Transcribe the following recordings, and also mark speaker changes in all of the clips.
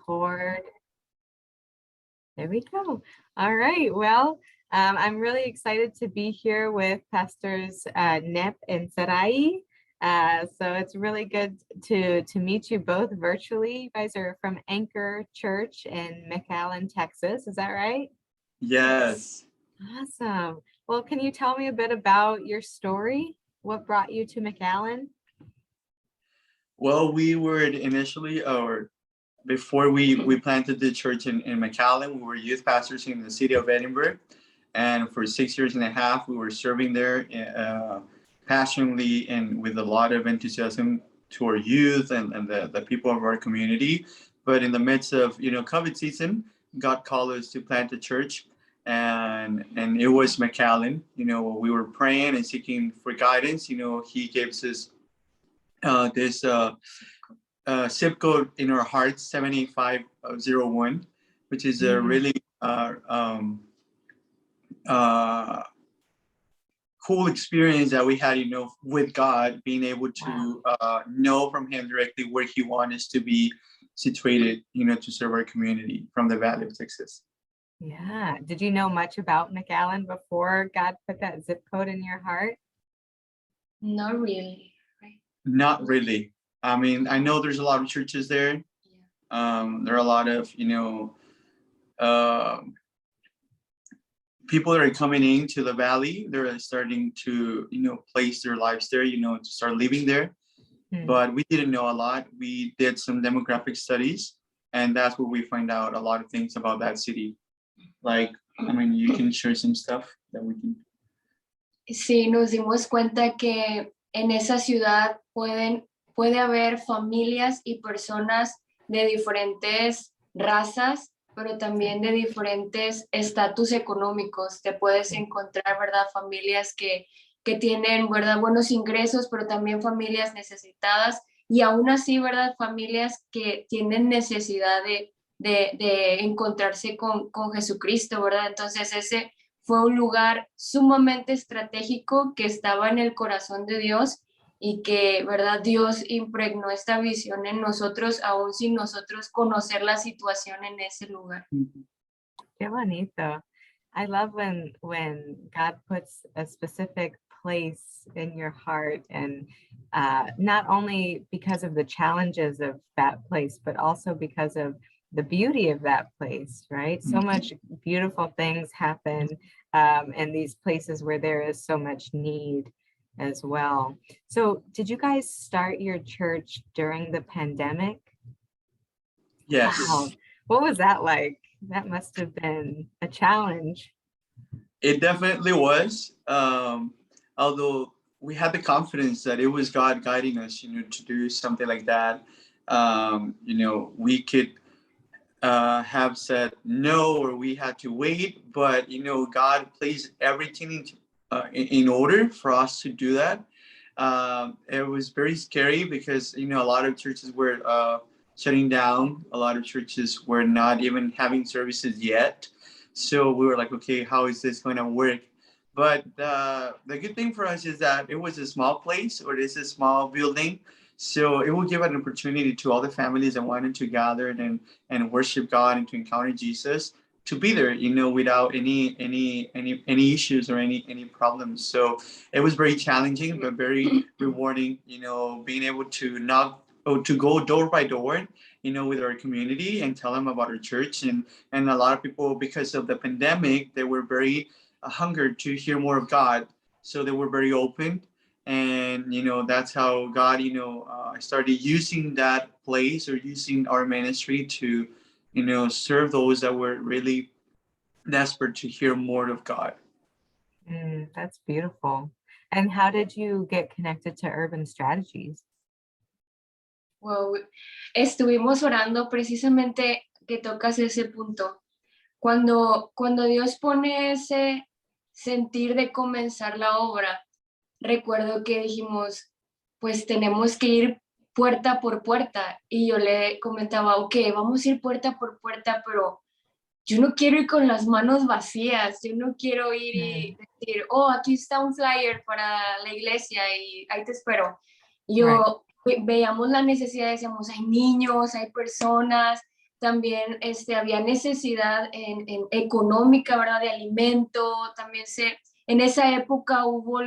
Speaker 1: record. There we go. All right. Well, I'm really excited to be here with Pastors Nep and Sarai. So it's really good to meet you both virtually. You guys are from Anchor Church in McAllen, Texas. Is that right?
Speaker 2: Yes.
Speaker 1: Awesome. Well, can you tell me a bit about your story? What brought you to McAllen?
Speaker 2: Well, we were initially, or before we planted the church in McAllen, we were youth pastors in the city of Edinburgh. And for 6 years and a half, we were serving there passionately and with a lot of enthusiasm to our youth and the people of our community. But in the midst of, COVID season, God called us to plant a church. And it was McAllen. We were praying and seeking for guidance. He gave us this zip code in our hearts, 78501, which is a really cool experience that we had, with God, being able to know from Him directly where He wants us to be situated, to serve our community from the Valley of Texas.
Speaker 1: Yeah. Did you know much about McAllen before God put that zip code in your heart?
Speaker 3: Not really. Right?
Speaker 2: Not really. I mean, I know there's a lot of churches there. Yeah. There are a lot of, people that are coming into the Valley. They're starting to, place their lives there, to start living there. But we didn't know a lot. We did some demographic studies, and that's where we find out a lot of things about that city. Like, I mean, you can share some stuff that we can.
Speaker 3: Sí, nos dimos cuenta que en esa ciudad puede haber familias y personas de diferentes razas, pero también de diferentes estatus económicos. Te puedes encontrar, ¿verdad? Familias que tienen, ¿verdad? Buenos ingresos, pero también familias necesitadas. Y aún así, ¿verdad? Familias que tienen necesidad de encontrarse con Jesucristo, ¿verdad? Entonces ese fue un lugar sumamente estratégico que estaba en el corazón de Dios y que, ¿verdad? Dios impregnó esta visión en nosotros, aún sin nosotros conocer la situación en ese lugar.
Speaker 1: Qué bonito. I love when God puts a specific place in your heart, and not only because of the challenges of that place, but also because of the beauty of that place, right? So much beautiful things happen in these places where there is so much need as well. So did you guys start your church during the pandemic?
Speaker 2: Yes.
Speaker 1: Wow. What was that like? That must have been a challenge.
Speaker 2: It definitely was. Although we had the confidence that it was God guiding us, to do something like that. We could have said no, or we had to wait, but God placed everything in order for us to do that. It was very scary because a lot of churches were shutting down. A lot of churches were not even having services yet. So we were like, okay, how is this going to work? But the good thing for us is that it was a small place, or it's a small building. So it will give an opportunity to all the families that wanted to gather and worship God and to encounter Jesus to be there, without any issues or any problems. So it was very challenging, but very rewarding, being able to go door by door, with our community and tell them about our church. And a lot of people, because of the pandemic, they were very hungered to hear more of God. So they were very open. And, that's how God, started using that place, or using our ministry to, serve those that were really desperate to hear more of God.
Speaker 1: That's beautiful. And how did you get connected to Urban Strategies?
Speaker 3: Wow. Estuvimos orando precisamente que tocas ese punto. Cuando Dios pone ese sentir de comenzar la obra, recuerdo que dijimos, pues tenemos que ir puerta por puerta. Y yo le comentaba, ok, vamos a ir puerta por puerta, pero yo no quiero ir con las manos vacías. Yo no quiero ir y decir, oh, aquí está un flyer para la iglesia y ahí te espero. Yo veíamos la necesidad, decíamos, hay niños, hay personas, también había necesidad en económica, ¿verdad? De alimento, también en esa época hubo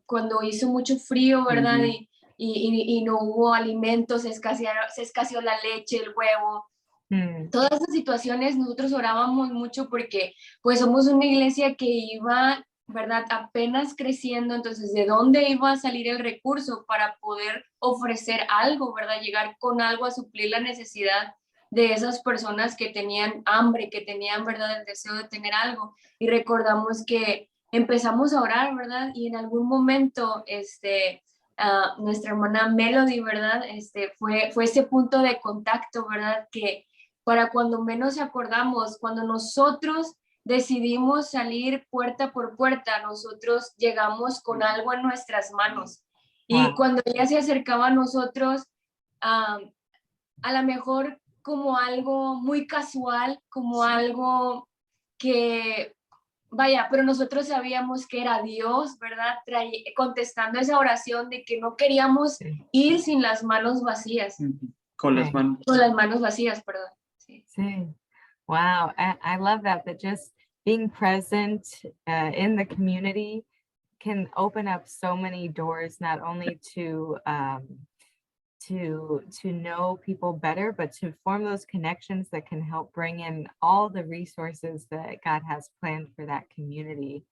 Speaker 3: cuando hizo mucho frío, ¿verdad?
Speaker 2: Ujú.
Speaker 3: Y no hubo alimentos, se escaseó la leche, el huevo.
Speaker 1: Mm,
Speaker 3: Todas esas situaciones nosotros orábamos mucho porque pues somos una iglesia que iba, ¿verdad? Apenas creciendo, entonces ¿de dónde iba a salir el recurso para poder ofrecer algo, ¿verdad? Llegar con algo a suplir la necesidad de esas personas que tenían hambre, que tenían, ¿verdad? El deseo de tener algo. Y recordamos que empezamos a orar, ¿verdad? Y en algún momento, nuestra hermana Melody, ¿verdad? Fue ese punto de contacto, ¿verdad? Que para cuando menos acordamos, cuando nosotros decidimos salir puerta por puerta, nosotros llegamos con algo en nuestras manos. Y
Speaker 1: wow.
Speaker 3: cuando ella se acercaba a nosotros, a lo mejor como algo muy casual, como algo que, vaya, pero nosotros sabíamos que era Dios, ¿verdad? Contestando esa oración de que no queríamos
Speaker 1: Sí,
Speaker 3: ir sin las manos vacías,
Speaker 2: Ujú. Con las
Speaker 1: sí,
Speaker 2: manos.
Speaker 3: con las manos vacías, perdón. Sí.
Speaker 1: sí. Wow. I love that, that just being present in the community can open up so many doors, not only to know people better, but to form those connections that can help bring in all the resources that God has planned for that community.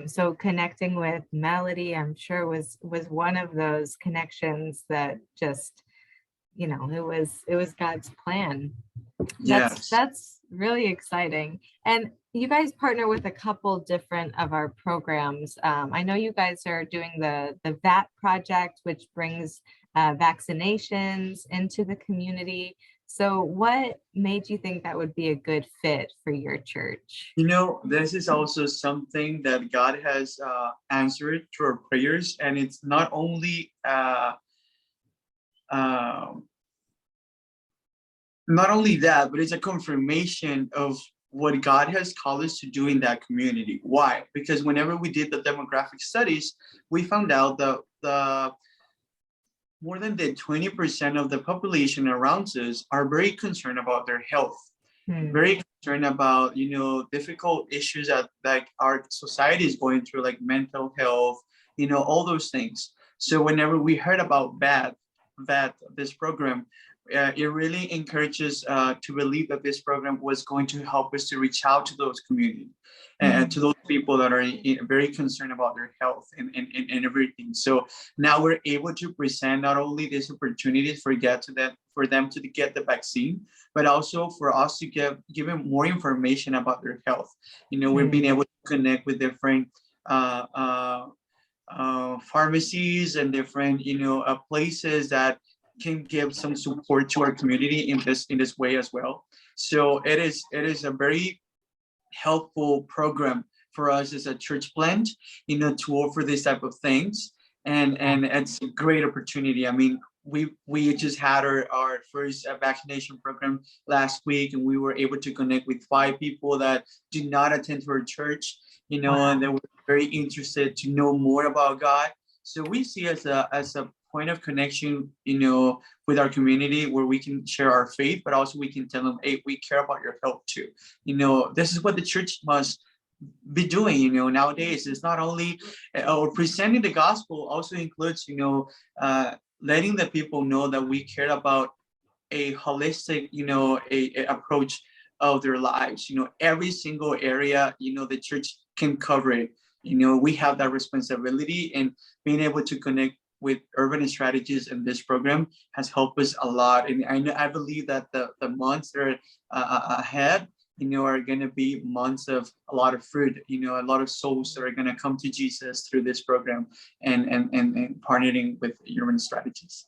Speaker 1: So connecting with Melody, I'm sure was one of those connections that just, it was God's plan. That's
Speaker 2: Yes.
Speaker 1: that's really exciting. And you guys partner with a couple different of our programs. I know you guys are doing the VAT project, which brings vaccinations into the community. So what made you think that would be a good fit for your church?
Speaker 2: This is also something that God has answered through our prayers, and it's not only um not only that, but it's a confirmation of what God has called us to do in that community. Why? Because whenever we did the demographic studies, we found out that the more than the 20% of the population around us are very concerned about their health,
Speaker 1: Hmm.
Speaker 2: very concerned about difficult issues that like our society is going through, like mental health, all those things. So whenever we heard about that this program, it really encourages to believe that this program was going to help us to reach out to those communities and
Speaker 1: Hmm.
Speaker 2: to those people that are very concerned about their health and everything. So now we're able to present not only these opportunities for them to get the vaccine, but also for us to give them more information about their health. We've been
Speaker 1: Hmm.
Speaker 2: able to connect with different uh, uh, pharmacies and different places that can give some support to our community in this way as well. So it is a very helpful program for us as a church plant, to offer this type of things. And it's a great opportunity. I mean, we just had our first vaccination program last week, and we were able to connect with 5 people that do not attend to our church, and they
Speaker 1: Wow.
Speaker 2: were very interested to know more about God. So we see as a point of connection, with our community, where we can share our faith, but also we can tell them, hey, we care about your health too. This is what the church must be doing. Nowadays, it's not only or presenting the gospel also includes, letting the people know that we care about a holistic, a approach of their lives. Every single area, the church can cover it. We have that responsibility, and being able to connect with Urban Strategies in this program has helped us a lot. And I believe that the months that are ahead, are going to be months of a lot of fruit, a lot of souls that are going to come to Jesus through this program and partnering with Urban Strategies.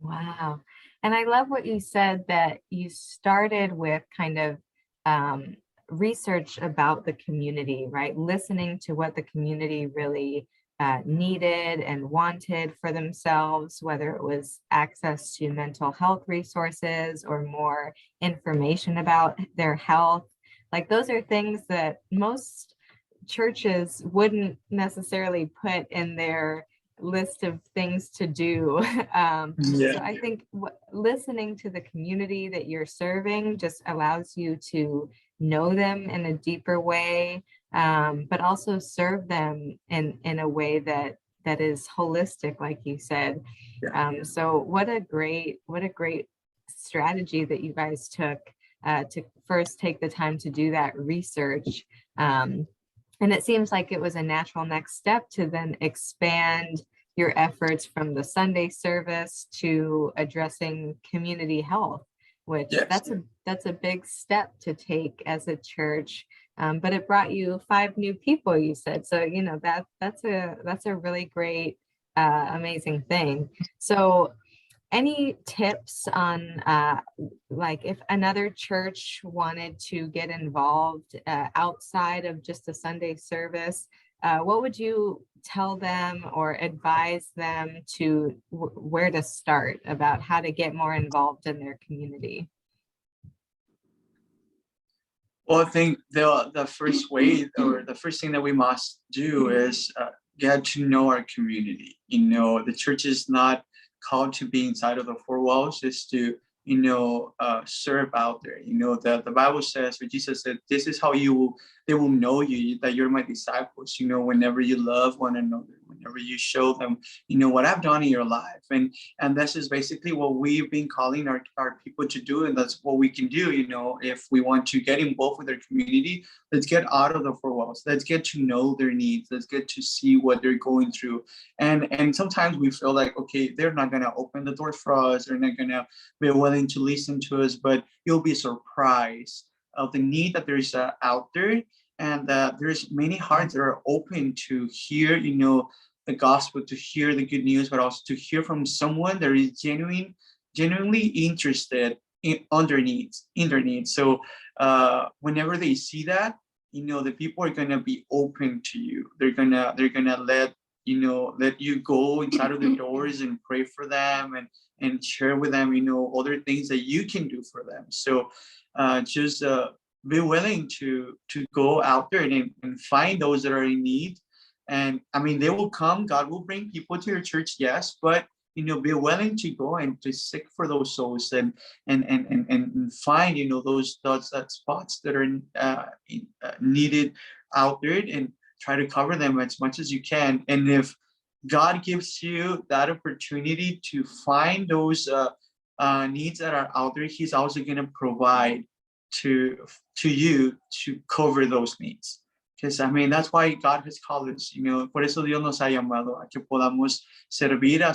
Speaker 1: Wow. And I love what you said, that you started with kind of research about the community, right? Listening to what the community really needed and wanted for themselves, whether it was access to mental health resources or more information about their health. Like, those are things that most churches wouldn't necessarily put in their list of things to do. So I think listening to the community that you're serving just allows you to know them in a deeper way, but also serve them in a way that is holistic, like you said. So what a great strategy that you guys took to first take the time to do that research. And it seems like it was a natural next step to then expand your efforts from the Sunday service to addressing community health, which that's a big step to take as a church. But it brought you 5 new people, you said. So, you know, that's a really great, amazing thing. So any tips on like if another church wanted to get involved outside of just a Sunday service, what would you tell them or advise them to where to start about how to get more involved in their community?
Speaker 2: Well, I think the first way or the first thing that we must do is get to know our community. You know, the church is not called to be inside of the 4 walls, is to, you know, serve out there. You know, the Bible says, or Jesus said, this is how they will know you, that you're my disciples, you know, whenever you love one another, whenever you show them, you know, what I've done in your life. And this is basically what we've been calling our people to do. And that's what we can do, you know, if we want to get involved with their community. Let's get out of the 4 walls. Let's get to know their needs. Let's get to see what they're going through. And sometimes we feel like, okay, they're not going to open the doors for us. They're not going to be willing to listen to us, but you'll be surprised of the need that there's out there. And there's many hearts that are open to hear, you know, the gospel, to hear the good news, but also to hear from someone that is genuinely interested in their needs. So whenever they see that, you know, the people are gonna be open to you. They're gonna let you go inside of the doors and pray for them and share with them, you know, other things that you can do for them. So just be willing to go out there and find those that are in need. And I mean, they will come. God will bring people to your church, yes, but you know, be willing to go and to seek for those souls and find, you know, those spots that are needed out there, and try to cover them as much as you can. And if God gives you that opportunity to find those needs that are out there, He's also going to provide to you to cover those needs. Because I mean, that's why God has called us, you know, por eso Dios nos ha llamado a que podamos servir a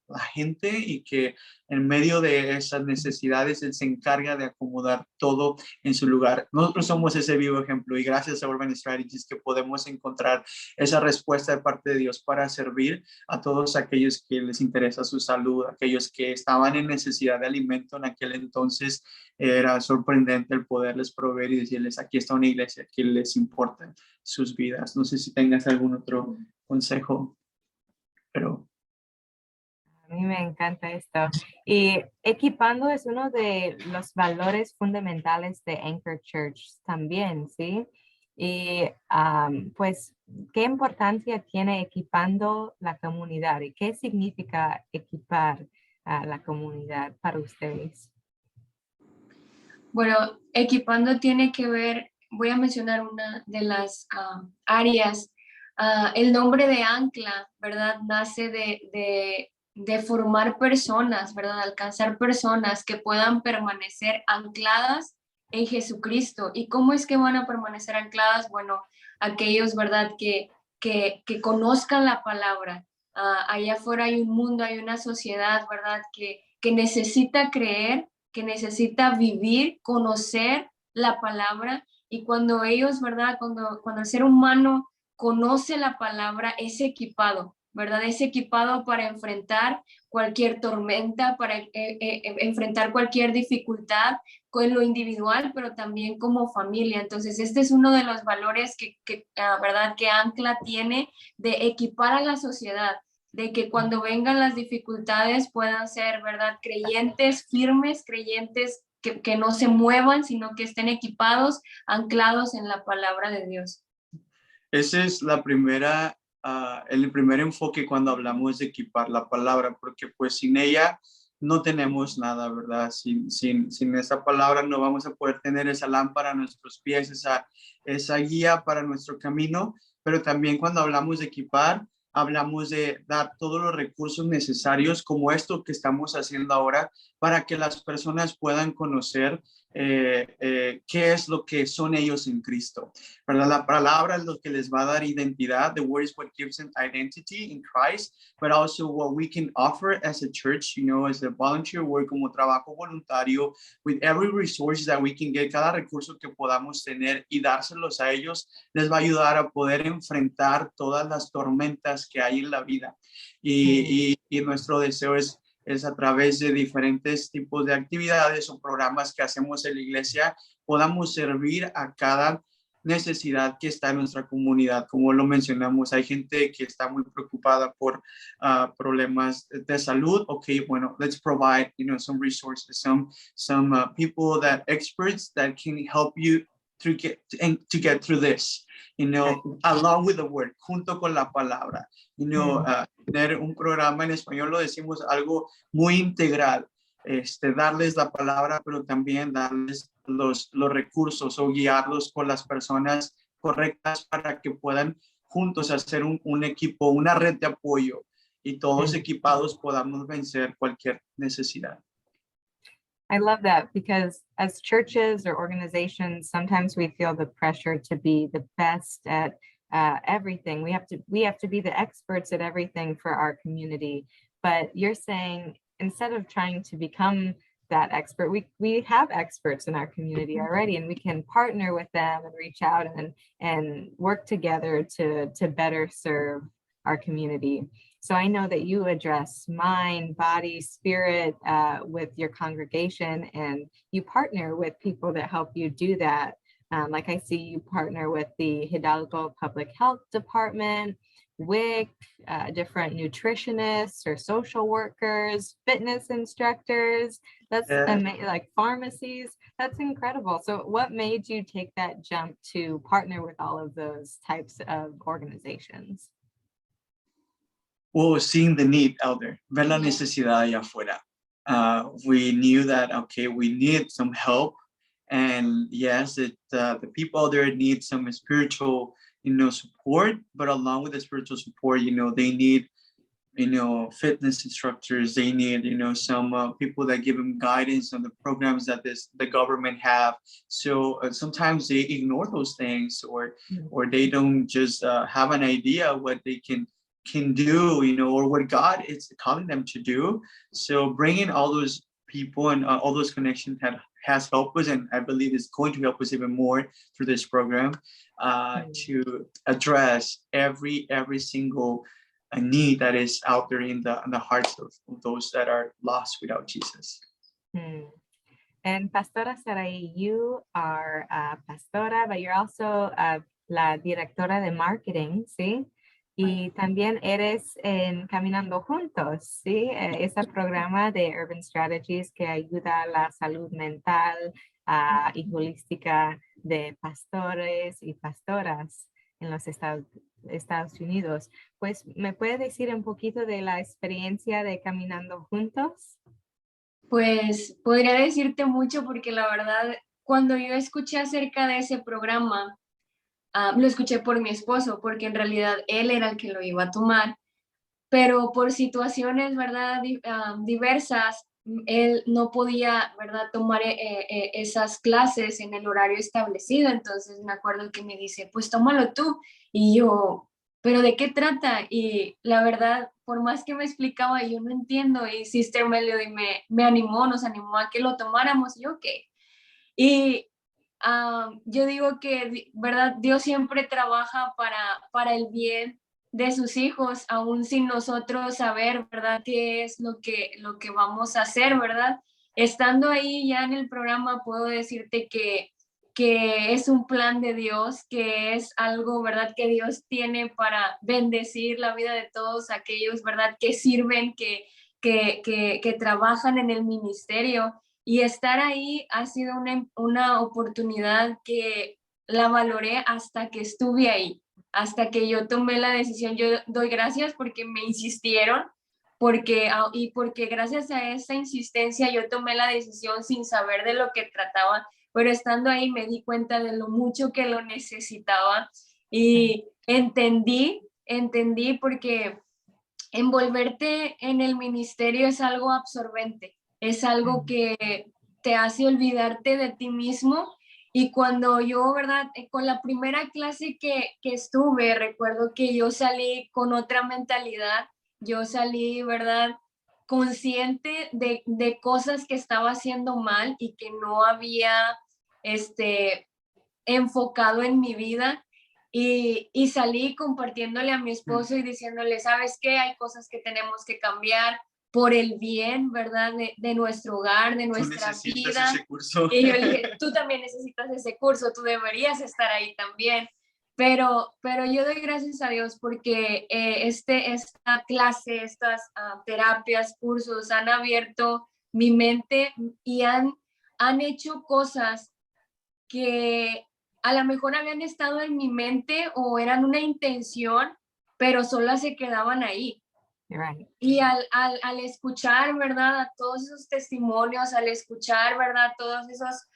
Speaker 2: la gente, y que en medio de esas necesidades Él se encarga de acomodar todo en su lugar. Nosotros somos ese vivo ejemplo, y gracias a Urban Strategies que podemos encontrar esa respuesta de parte de Dios para servir a todos aquellos que les interesa su salud, aquellos que estaban en necesidad de alimento en aquel entonces. Era sorprendente el poderles proveer y decirles, aquí está una iglesia que les importa sus vidas. No sé si tengas algún otro consejo, pero...
Speaker 1: A mí me encanta esto. Y equipando es uno de los valores fundamentales de Anchor Church también, ¿sí? Y pues, ¿qué importancia tiene equipando la comunidad? ¿Y qué significa equipar a la comunidad para ustedes?
Speaker 3: Bueno, equipando tiene que ver, voy a mencionar una de las áreas. El nombre de Ancla, ¿verdad? Nace de formar personas, ¿verdad? Alcanzar personas que puedan permanecer ancladas en Jesucristo. ¿Y cómo es que van a permanecer ancladas? Bueno, aquellos, ¿verdad? Que conozcan la palabra. Allá afuera hay un mundo, hay una sociedad, ¿verdad? Que necesita creer, que necesita vivir, conocer la palabra. Y cuando ellos, ¿verdad? Cuando el ser humano conoce la palabra, es equipado, ¿verdad? Es equipado para enfrentar cualquier tormenta, para enfrentar cualquier dificultad con lo individual, pero también como familia. Entonces, este es uno de los valores ¿verdad? Que Ancla tiene, de equipar a la sociedad, de que cuando vengan las dificultades puedan ser, ¿verdad? Creyentes firmes, creyentes que no se muevan, sino que estén equipados, anclados en la palabra de Dios.
Speaker 2: Esa es la primera el primer enfoque cuando hablamos de equipar la palabra, porque pues sin ella no tenemos nada, ¿verdad? Sin esa palabra no vamos a poder tener esa lámpara a nuestros pies, esa guía para nuestro camino, pero también cuando hablamos de equipar, hablamos de dar todos los recursos necesarios como esto que estamos haciendo ahora para que las personas puedan conocer qué es lo que son ellos en Cristo. ¿Verdad? La palabra es lo que les va a dar identidad. The word is what gives them identity in Christ, but also what we can offer as a church, as a volunteer work, como trabajo voluntario, with every resource that we can get, cada recurso que podamos tener y dárselos a ellos, les va a ayudar a poder enfrentar todas las tormentas que hay en la vida. Y nuestro deseo es a través de diferentes tipos de actividades o programas que hacemos en la iglesia, podamos servir a cada necesidad que está en nuestra comunidad. Como lo mencionamos, hay gente que está muy preocupada por problemas de salud. Okay, bueno, let's provide, some resources, some people experts that can help you to get through this, along with the word, junto con la palabra. Tener un programa en español, lo decimos algo muy integral, darles la palabra, pero también darles los recursos o guiarlos con las personas correctas para que puedan juntos hacer un equipo, una red de apoyo y todos equipados podamos vencer cualquier necesidad.
Speaker 1: I love that because as churches or organizations, sometimes we feel the pressure to be the best at everything. We have to be the experts at everything for our community. But you're saying instead of trying to become that expert, we have experts in our community already, and we can partner with them and reach out and work together to better serve our community. So I know that you address mind, body, spirit with your congregation, and you partner with people that help you do that. Like I see you partner with the Hidalgo Public Health Department, WIC, different nutritionists or social workers, fitness instructors, that's like pharmacies. That's incredible. So what made you take that jump to partner with all of those types of organizations?
Speaker 2: Well, seeing the need out there, ver la necesidad allá afuera. We knew that, okay, we need some help. And yes, the people out there need some spiritual, support, but along with the spiritual support, they need, fitness instructors. They need, some people that give them guidance on the programs that the government have. So sometimes they ignore those things, or they don't just have an idea what they can do, or what God is calling them to do. So bringing all those people and all those connections has helped us, and I believe is going to help us even more through this program to address every single need that is out there in the hearts of those that are lost without Jesus.
Speaker 1: And Pastora Sarai, you are a pastora, but you're also la directora de marketing, ¿sí? Y también eres en Caminando Juntos, ¿sí? Ese programa de Urban Strategies que ayuda a la salud mental y holística de pastores y pastoras en los Estados Unidos. Pues, ¿me puede decir un poquito de la experiencia de Caminando Juntos?
Speaker 3: Pues podría decirte mucho porque la verdad, cuando yo escuché acerca de ese programa, lo escuché por mi esposo, porque en realidad él era el que lo iba a tomar, pero por situaciones, ¿verdad? Diversas, él no podía, ¿verdad? Tomar esas clases en el horario establecido. Entonces me acuerdo que me dice, pues tómalo tú. Y yo, ¿pero de qué trata? Y la verdad, por más que me explicaba, yo no entiendo. Y Sister Melody me animó, nos animó a que lo tomáramos. Y yo, ¿qué? Y yo digo que, ¿verdad? Dios siempre trabaja para el bien de sus hijos, aún sin nosotros saber, ¿verdad? Qué es lo que vamos a hacer, ¿verdad? Estando ahí ya en el programa, puedo decirte que es un plan de Dios, que es algo, ¿verdad? Que Dios tiene para bendecir la vida de todos aquellos, ¿verdad? Que sirven, que trabajan en el ministerio. Y estar ahí ha sido una oportunidad que la valoré hasta que estuve ahí. hasta que yo tomé la decisión. Yo doy gracias porque me insistieron, y porque gracias a esa insistencia yo tomé la decisión sin saber de lo que trataba, pero estando ahí me di cuenta de lo mucho que lo necesitaba y entendí porque envolverte en el ministerio es algo absorbente, es algo que te hace olvidarte de ti mismo. Y cuando yo, ¿verdad? Con la primera clase que estuve, recuerdo que yo salí con otra mentalidad, yo salí, ¿verdad? Consciente de cosas que estaba haciendo mal y que no había enfocado en mi vida. Y salí compartiéndole a mi esposo y diciéndole, ¿sabes qué? Hay cosas que tenemos que cambiar por el bien, ¿verdad? De nuestro hogar, de nuestra vida.
Speaker 2: Ese curso.
Speaker 3: Y yo le dije, tú también necesitas ese curso, tú deberías estar ahí también. Pero yo doy gracias a Dios porque esta clase, estas terapias, cursos han abierto mi mente y han hecho cosas que a lo mejor habían estado en mi mente o eran una intención, pero solo se quedaban ahí.
Speaker 1: Right.
Speaker 3: Y al escuchar, ¿verdad? A todos esos testimonios, al escuchar, ¿verdad? Todas esas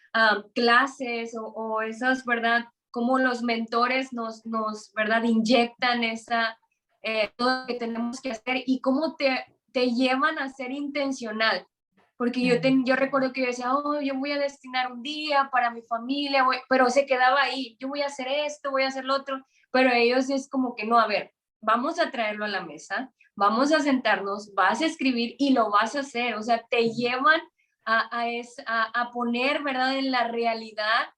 Speaker 3: clases o esas, ¿verdad? Como los mentores nos ¿verdad? Inyectan todo lo que tenemos que hacer y cómo te llevan a ser intencional. Porque yo recuerdo que yo decía, oh, yo voy a destinar un día para mi familia, pero se quedaba ahí, yo voy a hacer esto, voy a hacer lo otro, pero ellos es como que no, a ver, vamos a traerlo a la mesa, vamos a sentarnos, vas a escribir y lo vas a hacer, o sea, te llevan a poner, ¿verdad?, en la realidad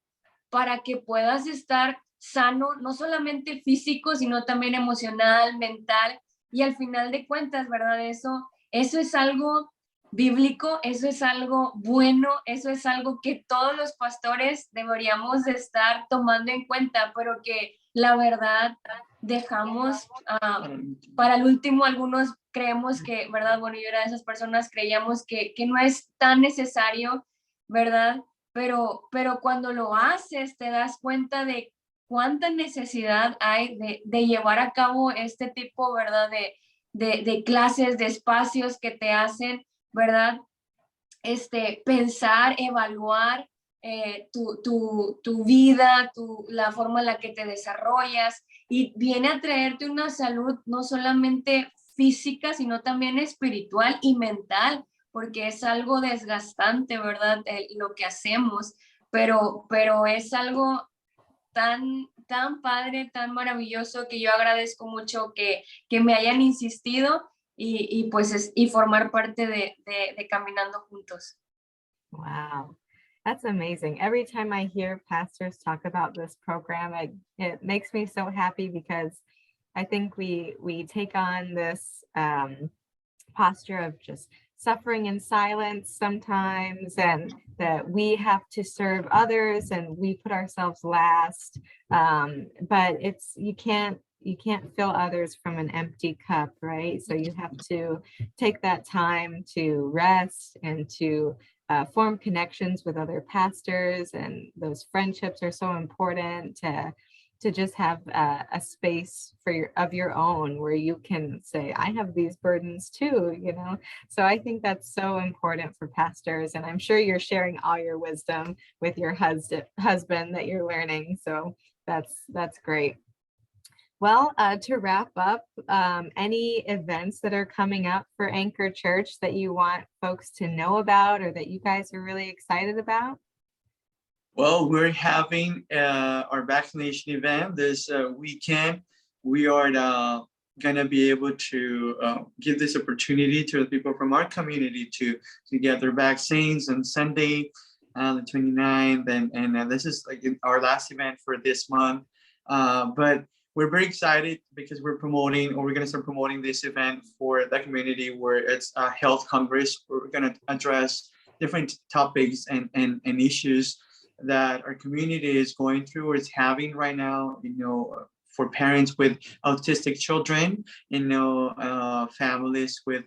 Speaker 3: para que puedas estar sano, no solamente físico, sino también emocional, mental, y al final de cuentas, ¿verdad? Eso es algo bíblico, eso es algo bueno, eso es algo que todos los pastores deberíamos de estar tomando en cuenta, pero que la verdad dejamos para el último. Algunos creemos que, ¿verdad? Bueno, yo era de esas personas, creíamos que no es tan necesario, ¿verdad? Pero cuando lo haces te das cuenta de cuánta necesidad hay de llevar a cabo este tipo, ¿verdad? De clases, de espacios que te hacen, ¿verdad? Pensar, evaluar tu vida, la forma en la que te desarrollas y viene a traerte una salud no solamente física, sino también espiritual y mental, porque es algo desgastante, ¿verdad? Lo que hacemos, pero es algo tan padre, tan maravilloso que yo agradezco mucho que me hayan insistido y pues y formar parte de Caminando Juntos.
Speaker 1: Wow, that's amazing. Every time I hear pastors talk about this program, it makes me so happy because I think we take on this posture of just suffering in silence sometimes, and that we have to serve others and we put ourselves last. But you can't fill others from an empty cup, right? So you have to take that time to rest and to form connections with other pastors, and those friendships are so important to just have a space of your own where you can say, I have these burdens too, you know? So I think that's so important for pastors. And I'm sure you're sharing all your wisdom with your husband that you're learning. So that's great. Well, to wrap up, any events that are coming up for Anchor Church that you want folks to know about or that you guys are really excited about?
Speaker 2: Well, we're having our vaccination event this weekend. We are going to be able to give this opportunity to the people from our community to get their vaccines on Sunday, the 29th. And this is like our last event for this month. But we're very excited because we're going to start promoting this event for the community, where it's a health congress, where we're going to address different topics and issues that our community is going through or is having right now, you know, for parents with autistic children, you know, families with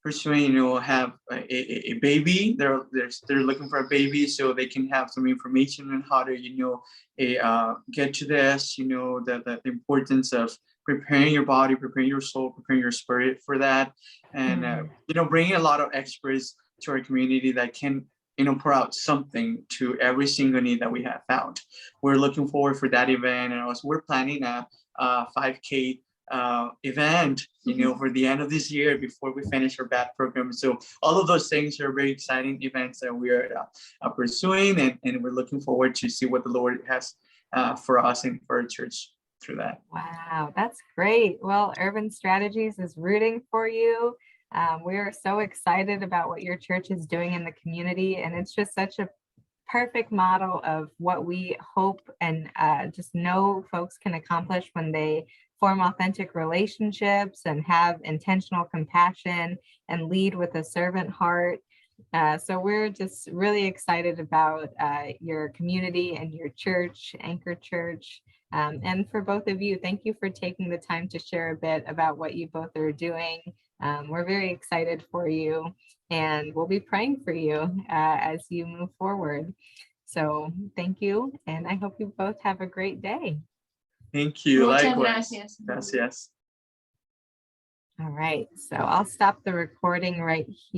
Speaker 2: pursuing, have a baby. They're looking for a baby, so they can have some information on how to, get to this. The importance of preparing your body, preparing your soul, preparing your spirit for that, and bringing a lot of experts to our community that can, pour out something to every single need that we have found. We're looking forward for that event, and also we're planning a 5K event, for the end of this year before we finish our BAT program. So all of those things are very exciting events that we are pursuing, and we're looking forward to see what the Lord has for us and for our church through that.
Speaker 1: Wow, that's great. Well, Urban Strategies is rooting for you. We are so excited about what your church is doing in the community, and it's just such a perfect model of what we hope and just know folks can accomplish when they form authentic relationships and have intentional compassion and lead with a servant heart. So we're just really excited about your community and your church, Anchor Church. And for both of you, thank you for taking the time to share a bit about what you both are doing. We're very excited for you, and we'll be praying for you as you move forward. So thank you, and I hope you both have a great day.
Speaker 2: Thank you.
Speaker 3: Muchas
Speaker 2: Likewise.
Speaker 3: gracias.
Speaker 2: Gracias.
Speaker 1: All right, so I'll stop the recording right here.